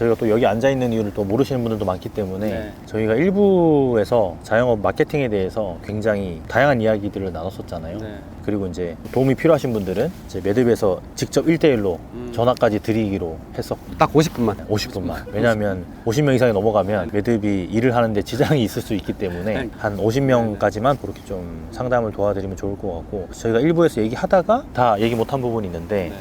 저희가 또 여기 앉아 있는 이유를 또 모르시는 분들도 많기 때문에 네. 저희가 일부에서 자영업 마케팅에 대해서 굉장히 다양한 이야기들을 나눴었잖아요. 네. 그리고 이제 도움이 필요하신 분들은 이제 매듭에서 직접 1대1로 전화까지 드리기로 했었고 딱 50분만. 50분만. 왜냐하면 50명 이상이 넘어가면 매듭이 일을 하는데 지장이 있을 수 있기 때문에 한 50명까지만 그렇게 좀 상담을 도와드리면 좋을 것 같고, 저희가 일부에서 얘기하다가 다 얘기 못한 부분이 있는데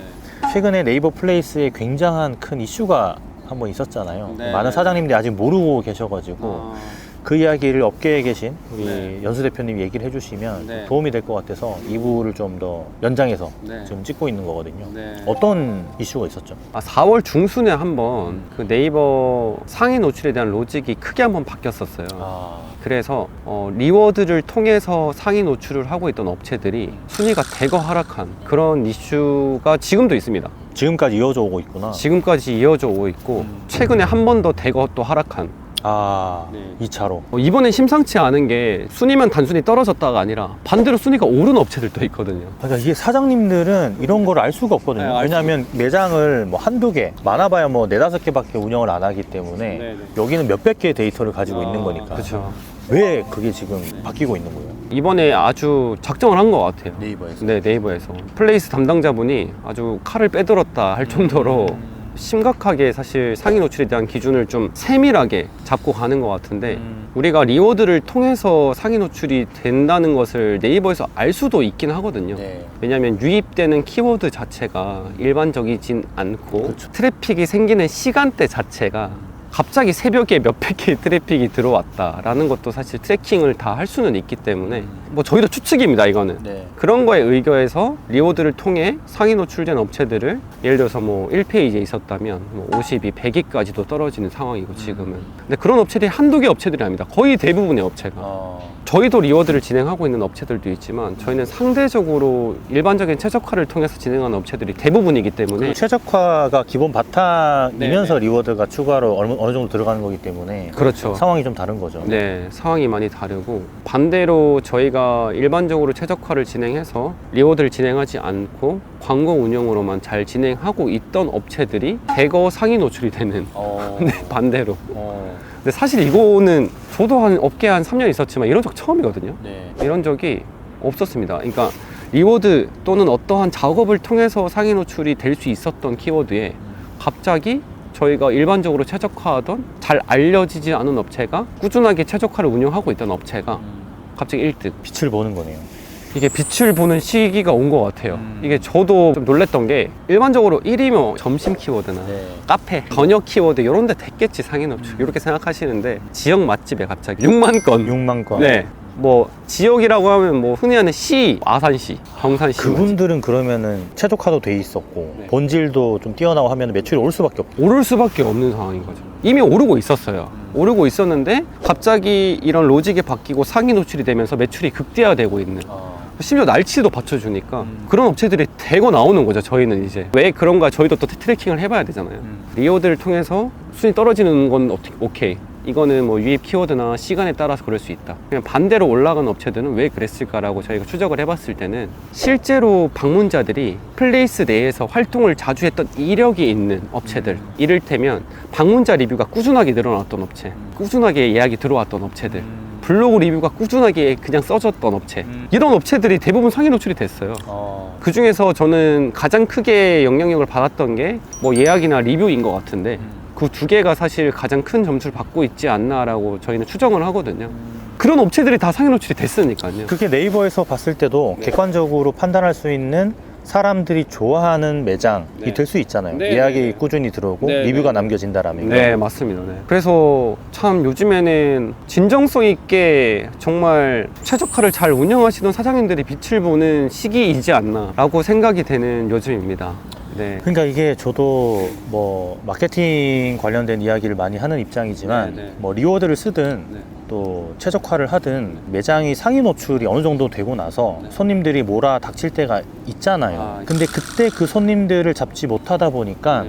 최근에 네이버 플레이스에 굉장한 큰 이슈가 한번 있었잖아요. 네. 많은 사장님들이 아직 모르고 계셔가지고 그 이야기를 업계에 계신 우리 네. 연수 대표님이 얘기를 해주시면 네. 도움이 될 것 같아서 2부를 좀 더 연장해서 네. 지금 찍고 있는 거거든요. 네. 어떤 이슈가 있었죠? 4월 중순에 한번 그 네이버 상위 노출에 대한 로직이 크게 한번 바뀌었었어요. 그래서 리워드를 통해서 상위 노출을 하고 있던 업체들이 순위가 대거 하락한 그런 이슈가 지금도 있습니다. 지금까지 이어져 오고 있구나. 지금까지 이어져 오고 있고 최근에 한 번 더 대거 또 하락한. 네. 2차로. 이번엔 심상치 않은 게 순위만 단순히 떨어졌다가 아니라 반대로 순위가 오른 업체들도 있거든요. 그러니까 이게 사장님들은 이런 걸 알 수가 없거든요. 네, 왜냐하면 매장을 뭐 한두 개, 많아봐야 뭐 4-5개밖에 운영을 안 하기 때문에 네. 여기는 몇백 개의 데이터를 가지고 있는 거니까. 그렇죠. 왜 그게 지금 바뀌고 있는 거예요? 이번에 아주 작정을 한 것 같아요. 네이버에서. 네, 네이버에서 플레이스 담당자분이 아주 칼을 빼들었다 할 정도로 심각하게 사실 상위 노출에 대한 기준을 좀 세밀하게 잡고 가는 것 같은데 우리가 리워드를 통해서 상위 노출이 된다는 것을 네이버에서 알 수도 있긴 하거든요. 네. 왜냐하면 유입되는 키워드 자체가 일반적이진 않고 그렇죠. 트래픽이 생기는 시간대 자체가 갑자기 새벽에 몇백 개의 트래픽이 들어왔다라는 것도 사실 트래킹을 다 할 수는 있기 때문에 뭐 저희도 추측입니다, 이거는. 네. 그런 거에 의거해서 리워드를 통해 상위 노출된 업체들을 예를 들어서 뭐 1페이지에 있었다면 뭐 52, 100위까지도 떨어지는 상황이고 지금은. 근데 그런 업체들이 한두 개 업체들이 아닙니다. 거의 대부분의 업체가. 저희도 리워드를 진행하고 있는 업체들도 있지만 저희는 상대적으로 일반적인 최적화를 통해서 진행하는 업체들이 대부분이기 때문에 최적화가 기본 바탕이면서 네. 리워드가 추가로 어느 정도 들어가는 거기 때문에 그렇죠. 상황이 좀 다른 거죠. 네, 상황이 많이 다르고 반대로 저희가 일반적으로 최적화를 진행해서 리워드를 진행하지 않고 광고 운영으로만 잘 진행하고 있던 업체들이 대거 상위 노출이 되는 네, 반대로. 근데 사실 이거는 저도 업계에 한 3년 있었지만 이런 적 처음이거든요. 네. 이런 적이 없었습니다. 그러니까 리워드 또는 어떠한 작업을 통해서 상위 노출이 될 수 있었던 키워드에 갑자기 저희가 일반적으로 최적화하던 잘 알려지지 않은 업체가 꾸준하게 최적화를 운영하고 있던 업체가 갑자기 1등. 빛을 보는 거네요. 이게 빛을 보는 시기가 온 것 같아요. 이게 저도 좀 놀랬던 게 일반적으로 1위면 점심 키워드나 네. 카페, 저녁 키워드 이런 데 됐겠지 상위 노출 이렇게 생각하시는데 지역 맛집에 갑자기 6만 건. 6만 건. 네. 뭐 지역이라고 하면 뭐 흔히 하는 시, 아산시, 경산시. 그분들은 그러면은 최적화도 돼 있었고 네. 본질도 좀 뛰어나고 하면 매출이 오를 수밖에 없고. 오를 수밖에 없는 상황인 거죠. 이미 오르고 있었어요. 오르고 있었는데 갑자기 이런 로직이 바뀌고 상위 노출이 되면서 매출이 극대화되고 있는, 심지어 날치도 받쳐주니까 그런 업체들이 대거 나오는 거죠. 저희는 이제 왜 그런가 저희도 또 트래킹을 해봐야 되잖아요. 리워드를 통해서 순위 떨어지는 건 오케이, 이거는 뭐 유입 키워드나 시간에 따라서 그럴 수 있다. 그냥 반대로 올라간 업체들은 왜 그랬을까라고 저희가 추적을 해봤을 때는 실제로 방문자들이 플레이스 내에서 활동을 자주 했던 이력이 있는 업체들, 이를테면 방문자 리뷰가 꾸준하게 늘어났던 업체, 꾸준하게 예약이 들어왔던 업체들, 블로그 리뷰가 꾸준하게 그냥 써졌던 업체, 이런 업체들이 대부분 상위 노출이 됐어요. 그 중에서 저는 가장 크게 영향력을 받았던 게 뭐 예약이나 리뷰인 것 같은데 그 두 개가 사실 가장 큰 점수를 받고 있지 않나라고 저희는 추정을 하거든요. 그런 업체들이 다 상위 노출이 됐으니까요. 그게 네이버에서 봤을 때도 객관적으로 판단할 수 있는 사람들이 좋아하는 매장이 될 수 있잖아요. 네. 예약이 꾸준히 들어오고 네. 리뷰가 남겨진다라면. 네, 맞습니다. 네. 그래서 참 요즘에는 진정성 있게 정말 최적화를 잘 운영하시던 사장님들이 빛을 보는 시기이지 않나라고 생각이 되는 요즘입니다. 네. 그러니까 이게 저도 뭐 마케팅 관련된 이야기를 많이 하는 입장이지만 네, 네. 뭐 리워드를 쓰든 네. 또 최적화를 하든 매장이 상위 노출이 어느 정도 되고 나서 손님들이 몰아 닥칠 때가 있잖아요. 근데 그때 그 손님들을 잡지 못하다 보니까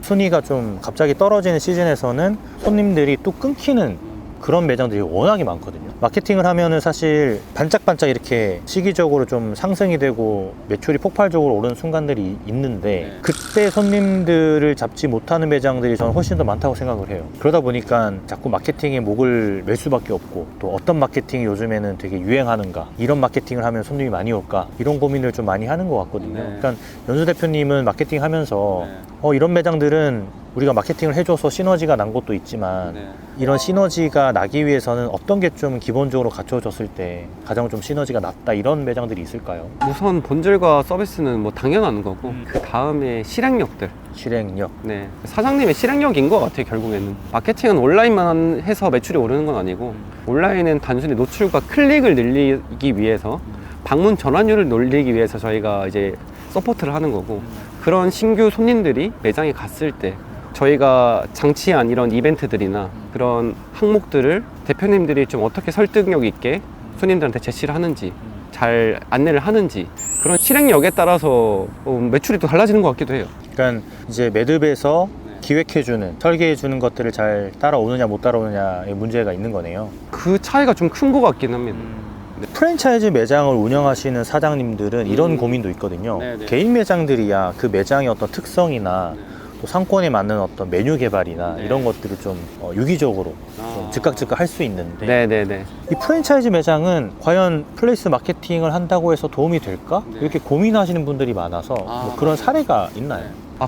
순위가 좀 갑자기 떨어지는 시즌에서는 손님들이 또 끊기는 그런 매장들이 워낙에 많거든요. 마케팅을 하면은 사실 반짝반짝 이렇게 시기적으로 좀 상승이 되고 매출이 폭발적으로 오르는 순간들이 있는데 그때 손님들을 잡지 못하는 매장들이 저는 훨씬 더 많다고 생각을 해요. 그러다 보니까 자꾸 마케팅에 목을 맬 수밖에 없고 또 어떤 마케팅이 요즘에는 되게 유행하는가, 이런 마케팅을 하면 손님이 많이 올까, 이런 고민을 좀 많이 하는 것 같거든요. 그러니까 연수 대표님은 마케팅 하면서 이런 매장들은 우리가 마케팅을 해줘서 시너지가 난 것도 있지만 이런 시너지가 나기 위해서는 어떤 게 좀 기본적으로 갖춰졌을 때 가장 좀 시너지가 낮다, 이런 매장들이 있을까요? 우선 본질과 서비스는 뭐 당연한 거고 그 다음에 실행력들. 실행력. 네, 사장님의 실행력인 것 같아요. 결국에는 마케팅은 온라인만 해서 매출이 오르는 건 아니고 온라인은 단순히 노출과 클릭을 늘리기 위해서 방문 전환율을 늘리기 위해서 저희가 이제 서포트를 하는 거고, 그런 신규 손님들이 매장에 갔을 때 저희가 장치한 이런 이벤트들이나 그런 항목들을 대표님들이 좀 어떻게 설득력 있게 손님들한테 제시를 하는지, 잘 안내를 하는지, 그런 실행력에 따라서 매출이 또 달라지는 것 같기도 해요. 그러니까 이제 매듭에서 기획해주는, 설계해주는 것들을 잘 따라오느냐 못 따라오느냐의 문제가 있는 거네요. 그 차이가 좀 큰 것 같긴 합니다. 프랜차이즈 매장을 운영하시는 사장님들은 이런 고민도 있거든요. 개인 매장들이야 그 매장의 어떤 특성이나 또 상권에 맞는 어떤 메뉴 개발이나 이런 것들을 좀 유기적으로 좀 즉각 할 수 있는데 네네네. 이 프랜차이즈 매장은 과연 플레이스 마케팅을 한다고 해서 도움이 될까? 이렇게 고민하시는 분들이 많아서 뭐 그런 사례가 있나요?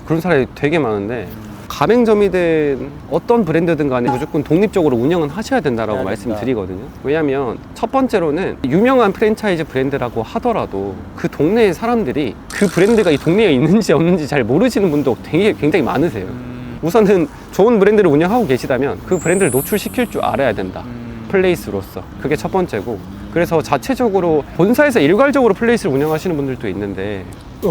그런 사람이 되게 많은데, 가맹점이든 어떤 브랜드든 간에 무조건 독립적으로 운영은 하셔야 된다라고 말씀드리거든요. 왜냐하면 첫 번째로는 유명한 프랜차이즈 브랜드라고 하더라도 그 동네의 사람들이 그 브랜드가 이 동네에 있는지 없는지 잘 모르시는 분도 굉장히 많으세요. 우선은 좋은 브랜드를 운영하고 계시다면 그 브랜드를 노출시킬 줄 알아야 된다. 플레이스로서. 그게 첫 번째고, 그래서 자체적으로 본사에서 일괄적으로 플레이스를 운영하시는 분들도 있는데,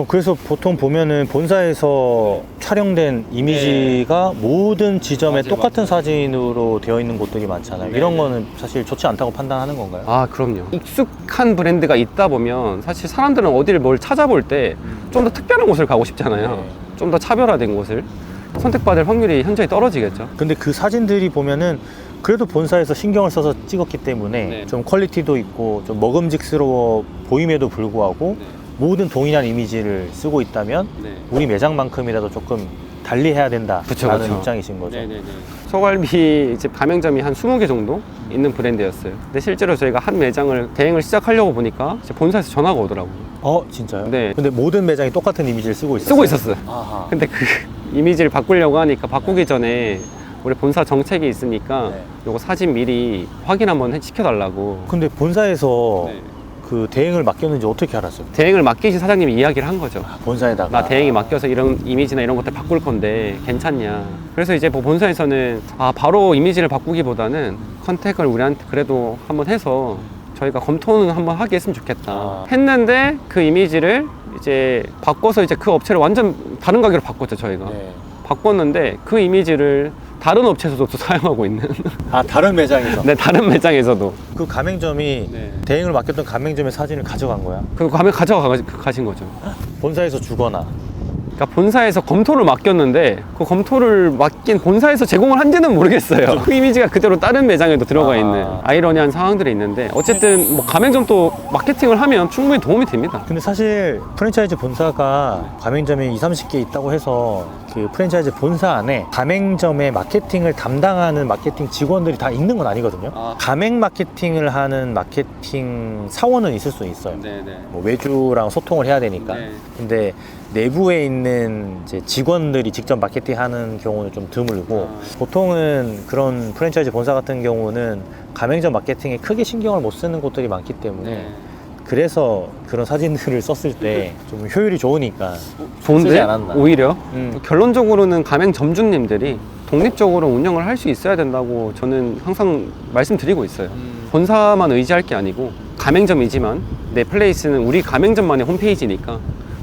그래서 보통 보면은 본사에서 촬영된 이미지가 모든 지점에 똑같은 사진으로 되어 있는 곳들이 많잖아요. 이런 거는 사실 좋지 않다고 판단하는 건가요? 그럼요. 익숙한 브랜드가 있다 보면 사실 사람들은 어디를 뭘 찾아볼 때 좀 더 특별한 곳을 가고 싶잖아요. 좀 더 차별화된 곳을 선택받을 확률이 현저히 떨어지겠죠. 근데 그 사진들이 보면은 그래도 본사에서 신경을 써서 찍었기 때문에 좀 퀄리티도 있고 좀 먹음직스러워 보임에도 불구하고 모든 동일한 이미지를 쓰고 있다면 우리 매장만큼이라도 조금 달리해야 된다라는 입장이신 거죠. 소갈비 집 가맹점이 한 20개 정도 있는 브랜드였어요. 근데 실제로 저희가 한 매장을 대행을 시작하려고 보니까 본사에서 전화가 오더라고요. 진짜요? 네. 근데 모든 매장이 똑같은 이미지를 쓰고 있었어요. 아하. 근데 그 이미지를 바꾸려고 하니까 바꾸기 전에 우리 본사 정책이 있으니까 요거 사진 미리 확인 한번 시켜달라고. 근데 본사에서 그 대행을 맡겼는지 어떻게 알았어요? 대행을 맡기신 사장님이 이야기를 한 거죠. 본사에다가 나 대행이 맡겨서 이런 이미지나 이런 것들 바꿀 건데 괜찮냐. 그래서 이제 뭐 본사에서는 바로 이미지를 바꾸기보다는 컨택을 우리한테 그래도 한번 해서 저희가 검토는 한번 하게 했으면 좋겠다 했는데, 그 이미지를 이제 바꿔서 이제 그 업체를 완전 다른 가게로 바꿨죠. 저희가 바꿨는데 그 이미지를 다른 업체에서도 또 사용하고 있는. 다른 매장에서? 네, 다른 매장에서도. 그 가맹점이 대행을 맡겼던 가맹점의 사진을 가져간 거야? 그 가맹 가져가신 거죠. 본사에서 주거나? 그러니까 본사에서 검토를 맡겼는데 그 검토를 맡긴 본사에서 제공을 한지는 모르겠어요. 그 이미지가 그대로 다른 매장에도 들어가 있는 아이러니한 상황들이 있는데, 어쨌든 뭐 가맹점도 마케팅을 하면 충분히 도움이 됩니다. 근데 사실 프랜차이즈 본사가 가맹점이 20-30개 있다고 해서 그 프랜차이즈 본사 안에 가맹점의 마케팅을 담당하는 마케팅 직원들이 다 있는 건 아니거든요. 가맹 마케팅을 하는 마케팅 사원은 있을 수 있어요. 뭐 외주랑 소통을 해야 되니까. 근데 내부에 있는 이제 직원들이 직접 마케팅하는 경우는 좀 드물고, 보통은 그런 프랜차이즈 본사 같은 경우는 가맹점 마케팅에 크게 신경을 못 쓰는 곳들이 많기 때문에 그래서 그런 사진들을 썼을 때 좀 효율이 좋으니까 좋은데? 쓰지 않았나. 오히려 결론적으로는 가맹점주님들이 독립적으로 운영을 할 수 있어야 된다고 저는 항상 말씀드리고 있어요. 본사만 의지할 게 아니고 가맹점이지만 내 플레이스는 우리 가맹점만의 홈페이지니까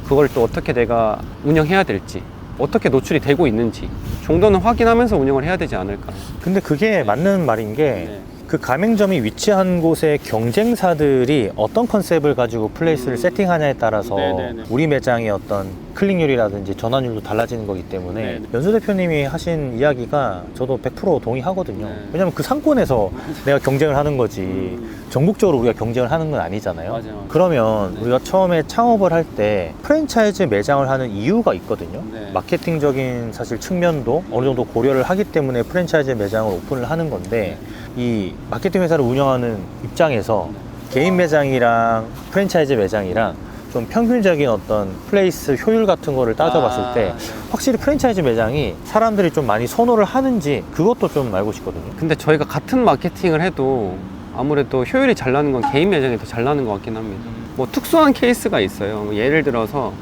그걸 또 어떻게 내가 운영해야 될지, 어떻게 노출이 되고 있는지 정도는 확인하면서 운영을 해야 되지 않을까. 근데 그게 맞는 말인 게 그 가맹점이 위치한 곳의 경쟁사들이 어떤 컨셉을 가지고 플레이스를 세팅하냐에 따라서 네네네. 우리 매장의 어떤 클릭률이라든지 전환율도 달라지는 거기 때문에 네네. 연수 대표님이 하신 이야기가 저도 100% 동의하거든요. 네. 왜냐면 그 상권에서 내가 경쟁을 하는 거지 전국적으로 우리가 경쟁을 하는 건 아니잖아요. 맞아요. 그러면 우리가 처음에 창업을 할 때 프랜차이즈 매장을 하는 이유가 있거든요. 네. 마케팅적인 사실 측면도 어느 정도 고려를 하기 때문에 프랜차이즈 매장을 오픈을 하는 건데 이 마케팅 회사를 운영하는 입장에서 개인 매장이랑 프랜차이즈 매장이랑 좀 평균적인 어떤 플레이스 효율 같은 거를 따져봤을 때 확실히 프랜차이즈 매장이 사람들이 좀 많이 선호를 하는지 그것도 좀 알고 싶거든요. 근데 저희가 같은 마케팅을 해도 아무래도 효율이 잘 나는 건 개인 매장이 더 잘 나는 것 같긴 합니다. 뭐 특수한 케이스가 있어요. 뭐 예를 들어서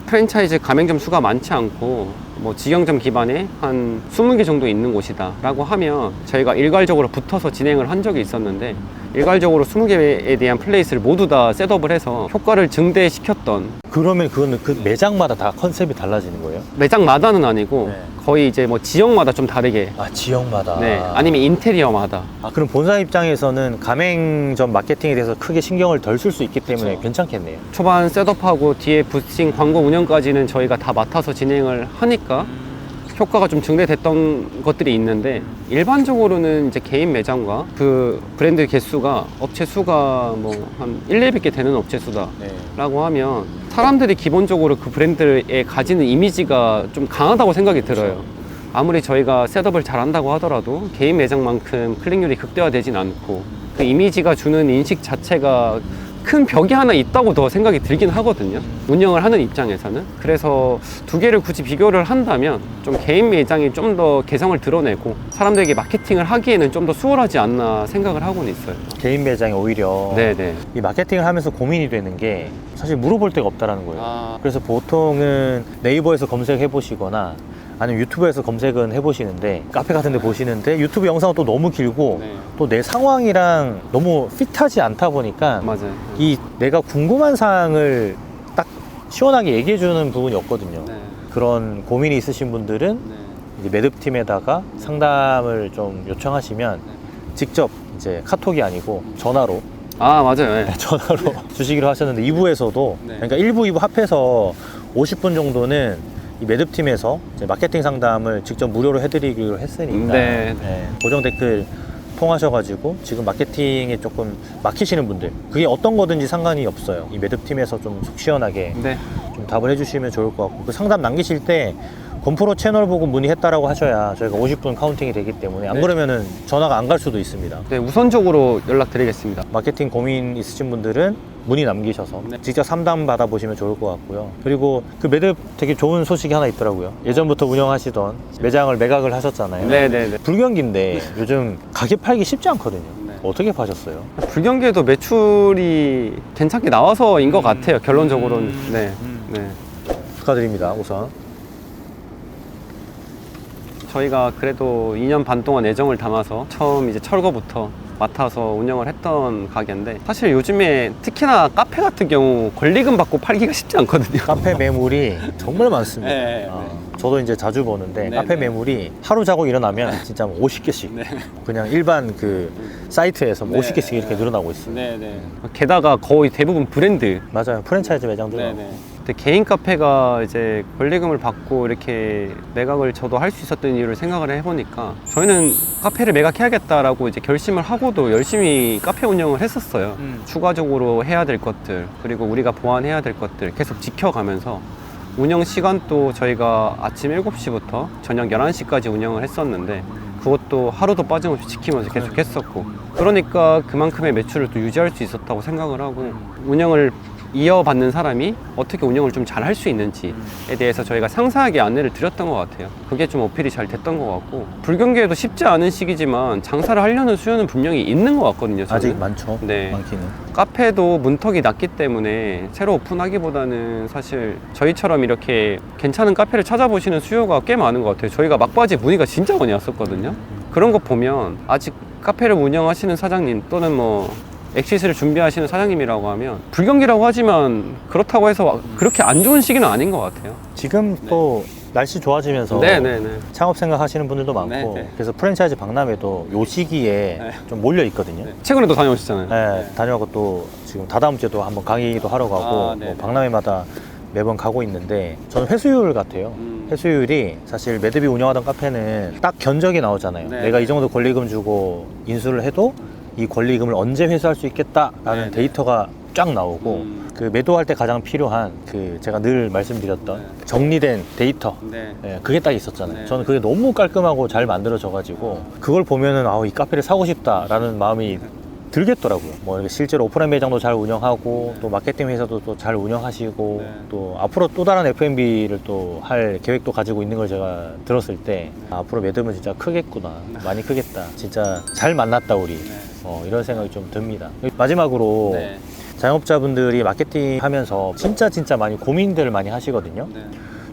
프랜차이즈 가맹점 수가 많지 않고 뭐 직영점 기반에 한 20개 정도 있는 곳이다 라고 하면 저희가 일괄적으로 붙어서 진행을 한 적이 있었는데 일괄적으로 20개에 대한 플레이스를 모두 다 셋업을 해서 효과를 증대시켰던, 그러면 그거는 그 매장마다 다 컨셉이 달라지는 거예요? 매장마다는 아니고 네. 거의 이제 뭐 지역마다 좀 다르게, 아, 지역마다. 네, 아니면 인테리어마다. 아, 그럼 본사 입장에서는 가맹점 마케팅에 대해서 크게 신경을 덜 쓸 수 있기 때문에 괜찮겠네요. 초반 셋업하고 뒤에 부스팅 광고 운영까지는 저희가 다 맡아서 진행을 하니까 효과가 좀 증대됐던 것들이 있는데, 일반적으로는 이제 개인 매장과 그 브랜드 개수가, 업체 수가 뭐 한 1-200개 되는 업체 수다 네. 라고 하면 사람들이 기본적으로 그 브랜드에 가지는 이미지가 좀 강하다고 생각이 들어요. 아무리 저희가 셋업을 잘 한다고 하더라도 개인 매장만큼 클릭률이 극대화되진 않고 그 이미지가 주는 인식 자체가 큰 벽이 하나 있다고 더 생각이 들긴 하거든요, 운영을 하는 입장에서는. 그래서 두 개를 굳이 비교를 한다면 좀 개인 매장이 좀 더 개성을 드러내고 사람들에게 마케팅을 하기에는 좀 더 수월하지 않나 생각을 하고는 있어요. 개인 매장이 오히려 네네. 이 마케팅을 하면서 고민이 되는 게 사실 물어볼 데가 없다라는 거예요. 그래서 보통은 네이버에서 검색해 보시거나 아니면 유튜브에서 검색은 해보시는데, 카페 같은 데 보시는데 유튜브 영상은 또 너무 길고 네. 또 내 상황이랑 너무 핏하지 않다 보니까 맞아요. 이 내가 궁금한 사항을 딱 시원하게 얘기해 주는 부분이 없거든요. 네. 그런 고민이 있으신 분들은 네. 이제 매듭팀에다가 상담을 좀 요청하시면 직접 이제 카톡이 아니고 전화로 아, 맞아요. 네. 전화로 주시기로 하셨는데 2부에서도 네. 그러니까 1부, 2부 합해서 50분 정도는 이 매듭팀에서 이제 마케팅 상담을 직접 무료로 해드리기로 했으니까 네. 네, 고정 댓글 통하셔가지고 지금 마케팅에 조금 막히시는 분들, 그게 어떤 거든지 상관이 없어요. 이 매듭팀에서 좀 속 시원하게 네. 좀 답을 해주시면 좋을 것 같고, 그 상담 남기실 때 건프로 채널 보고 문의했다라고 하셔야 저희가 50분 카운팅이 되기 때문에, 안 네. 그러면은 전화가 안 갈 수도 있습니다. 네, 우선적으로 연락드리겠습니다. 마케팅 고민 있으신 분들은 문의 남기셔서 네. 직접 상담 받아보시면 좋을 것 같고요. 그리고 그 매듭 되게 좋은 소식이 하나 있더라고요. 예전부터 운영하시던 매장을 매각을 하셨잖아요. 네네네. 불경기인데 요즘 가게 팔기 쉽지 않거든요. 네. 어떻게 파셨어요? 불경기에도 매출이 괜찮게 나와서인 것 같아요, 결론적으로는. 네. 네. 축하드립니다, 우선. 저희가 그래도 2년 반 동안 애정을 담아서 처음 이제 철거부터 맡아서 운영을 했던 가게인데, 사실 요즘에 특히나 카페 같은 경우 권리금 받고 팔기가 쉽지 않거든요. 카페 매물이 정말 많습니다. 네, 저도 이제 자주 보는데 네, 카페 네. 매물이 하루 자고 일어나면 진짜 뭐 50개씩 그냥 일반 그 사이트에서 뭐 네. 50개씩 이렇게 늘어나고 있어요. 네네. 게다가 거의 대부분 브랜드. 맞아요. 프랜차이즈 매장들. 네네. 근데 개인 카페가 이제 권리금을 받고 이렇게 매각을 저도 할 수 있었던 이유를 생각을 해보니까, 저희는 카페를 매각해야겠다라고 이제 결심을 하고도 열심히 카페 운영을 했었어요. 추가적으로 해야 될 것들, 그리고 우리가 보완해야 될 것들 계속 지켜가면서, 운영 시간도 저희가 아침 7시부터 저녁 11시까지 운영을 했었는데 그것도 하루도 빠짐없이 지키면서 계속 했었고, 그러니까 그만큼의 매출을 또 유지할 수 있었다고 생각을 하고, 운영을 이어받는 사람이 어떻게 운영을 좀 잘 할 수 있는지에 대해서 저희가 상세하게 안내를 드렸던 것 같아요. 그게 좀 어필이 잘 됐던 것 같고, 불경기에도 쉽지 않은 시기지만 장사를 하려는 수요는 분명히 있는 것 같거든요, 저는. 아직 많죠. 네. 많기는. 카페도 문턱이 낮기 때문에 새로 오픈하기보다는 사실 저희처럼 이렇게 괜찮은 카페를 찾아보시는 수요가 꽤 많은 것 같아요. 저희가 막바지 문의가 진짜 많이 왔었거든요. 그런 거 보면 아직 카페를 운영하시는 사장님 또는 뭐 엑시스를 준비하시는 사장님이라고 하면, 불경기라고 하지만 그렇다고 해서 그렇게 안 좋은 시기는 아닌 것 같아요. 지금 또 날씨 좋아지면서 네네네. 창업 생각하시는 분들도 많고 네. 그래서 프랜차이즈 박람회도 요 시기에 네. 좀 몰려 있거든요. 최근에도 다녀오셨잖아요. 네, 다녀가고 또 지금 다다음 주에도 한번 강의도 하러 가고 네네. 뭐 박람회마다 매번 가고 있는데 저는 회수율 같아요. 회수율이 사실 매듭이 운영하던 카페는 딱 견적이 나오잖아요. 네. 내가 이 정도 권리금 주고 인수를 해도 이 권리금을 언제 회수할 수 있겠다라는 네. 데이터가 쫙 나오고 그 매도할 때 가장 필요한 그 제가 늘 말씀드렸던 정리된 데이터 예, 그게 딱 있었잖아요. 네. 저는 그게 너무 깔끔하고 잘 만들어져 가지고 그걸 보면은 이 카페를 사고 싶다라는 마음이 들겠더라고요. 뭐 이렇게 실제로 오프라인 매장도 잘 운영하고 또 마케팅 회사도 또 잘 운영하시고 또 앞으로 또 다른 F&B를 또 할 계획도 가지고 있는 걸 제가 들었을 때 앞으로 매듭은 진짜 크겠구나, 많이 크겠다, 진짜 잘 만났다 우리 이런 생각이 좀 듭니다. 마지막으로 네. 자영업자분들이 마케팅 하면서 진짜 많이 고민들을 많이 하시거든요.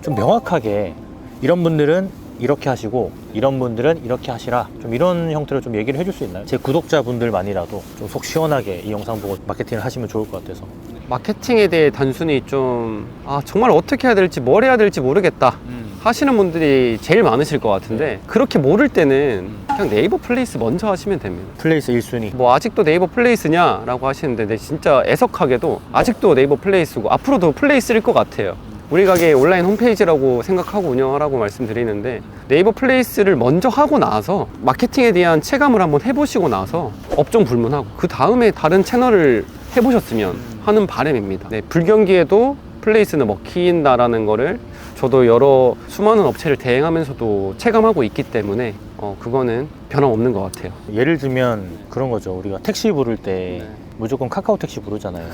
좀 명확하게 이런 분들은 이렇게 하시고 이런 분들은 이렇게 하시라, 좀 이런 형태로 좀 얘기를 해줄 수 있나요? 제 구독자분들만이라도 좀 속 시원하게 이 영상 보고 마케팅을 하시면 좋을 것 같아서. 마케팅에 대해 단순히 좀 정말 어떻게 해야 될지 뭘 해야 될지 모르겠다 하시는 분들이 제일 많으실 것 같은데 그렇게 모를 때는 그냥 네이버 플레이스 먼저 하시면 됩니다. 플레이스 1순위. 뭐 아직도 네이버 플레이스냐 라고 하시는데 네, 진짜 애석하게도 아직도 네이버 플레이스고 앞으로도 플레이스일 것 같아요. 우리 가게 온라인 홈페이지라고 생각하고 운영하라고 말씀드리는데 네이버 플레이스를 먼저 하고 나서 마케팅에 대한 체감을 한번 해보시고 나서 업종 불문하고 그 다음에 다른 채널을 해보셨으면 하는 바람입니다. 네, 불경기에도 플레이스는 먹힌다라는 거를 저도 여러 수많은 업체를 대행하면서도 체감하고 있기 때문에 그거는 변함없는 것 같아요. 예를 들면 그런 거죠. 우리가 택시 부를 때 무조건 카카오 택시 부르잖아요.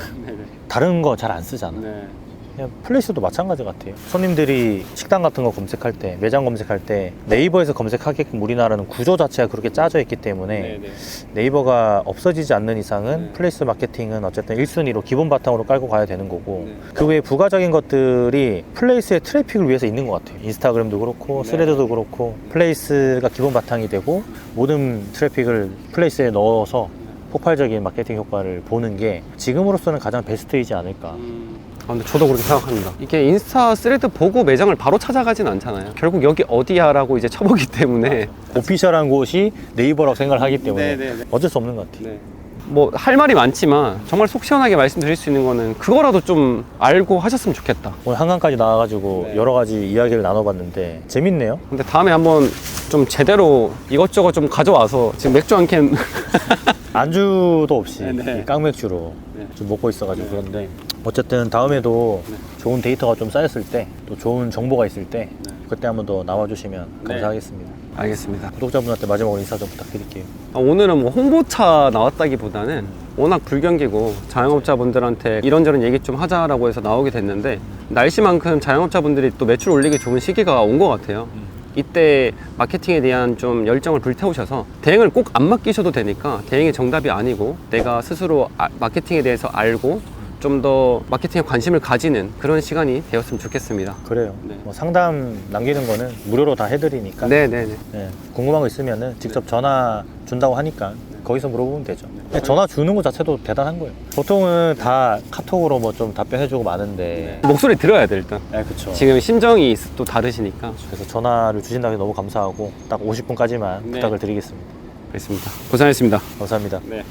다른 거 잘 안 쓰잖아. 그냥 플레이스도 마찬가지 같아요. 손님들이 식당 같은 거 검색할 때, 매장 검색할 때 네이버에서 검색하게끔 우리나라는 구조 자체가 그렇게 짜져 있기 때문에 네이버가 없어지지 않는 이상은 플레이스 마케팅은 어쨌든 1순위로 기본 바탕으로 깔고 가야 되는 거고 그 외에 부가적인 것들이 플레이스의 트래픽을 위해서 있는 것 같아요. 인스타그램도 그렇고 스레드도 그렇고 플레이스가 기본 바탕이 되고 모든 트래픽을 플레이스에 넣어서 폭발적인 마케팅 효과를 보는 게 지금으로서는 가장 베스트이지 않을까. 근데 저도 그렇게 생각합니다. 이게 인스타 스레드 보고 매장을 바로 찾아가진 않잖아요. 결국 여기 어디야 라고 이제 쳐보기 때문에 오피셜한 곳이 네이버라고 생각을 하기 때문에 어쩔 수 없는 것 같아요. 뭐 할 말이 많지만 정말 속 시원하게 말씀드릴 수 있는 거는 그거라도 좀 알고 하셨으면 좋겠다. 오늘 한강까지 나와가지고 여러 가지 이야기를 나눠봤는데 재밌네요. 근데 다음에 한번 좀 제대로 이것저것 좀 가져와서 지금 맥주 한 캔 안주도 없이 이 깡맥주로 좀 먹고 있어가지고 그런데 어쨌든 다음에도 좋은 데이터가 좀 쌓였을 때 또 좋은 정보가 있을 때 그때 한번 더 나와주시면 감사하겠습니다. 알겠습니다. 구독자분한테 마지막으로 인사 좀 부탁드릴게요. 오늘은 뭐 홍보차 나왔다기보다는 워낙 불경기고 자영업자분들한테 이런저런 얘기 좀 하자라고 해서 나오게 됐는데 날씨만큼 자영업자분들이 또 매출 올리기 좋은 시기가 온 것 같아요. 이때 마케팅에 대한 좀 열정을 불태우셔서 대행을 꼭 안 맡기셔도 되니까 대행이 정답이 아니고 내가 스스로 마케팅에 대해서 알고 좀 더 마케팅에 관심을 가지는 그런 시간이 되었으면 좋겠습니다. 그래요. 뭐 상담 남기는 거는 무료로 다 해드리니까 네네네. 궁금한 거 있으면은 직접 전화 준다고 하니까 거기서 물어보면 되죠. 전화 주는 것 자체도 대단한 거예요. 보통은 다 카톡으로 뭐 좀 답변해주고 마는데 목소리 들어야 돼 일단. 그렇죠. 지금 심정이 또 다르시니까. 그래서 전화를 주신다고 해서 너무 감사하고 딱 50분까지만 부탁을 드리겠습니다. 알겠습니다. 고생하셨습니다. 감사합니다. 네.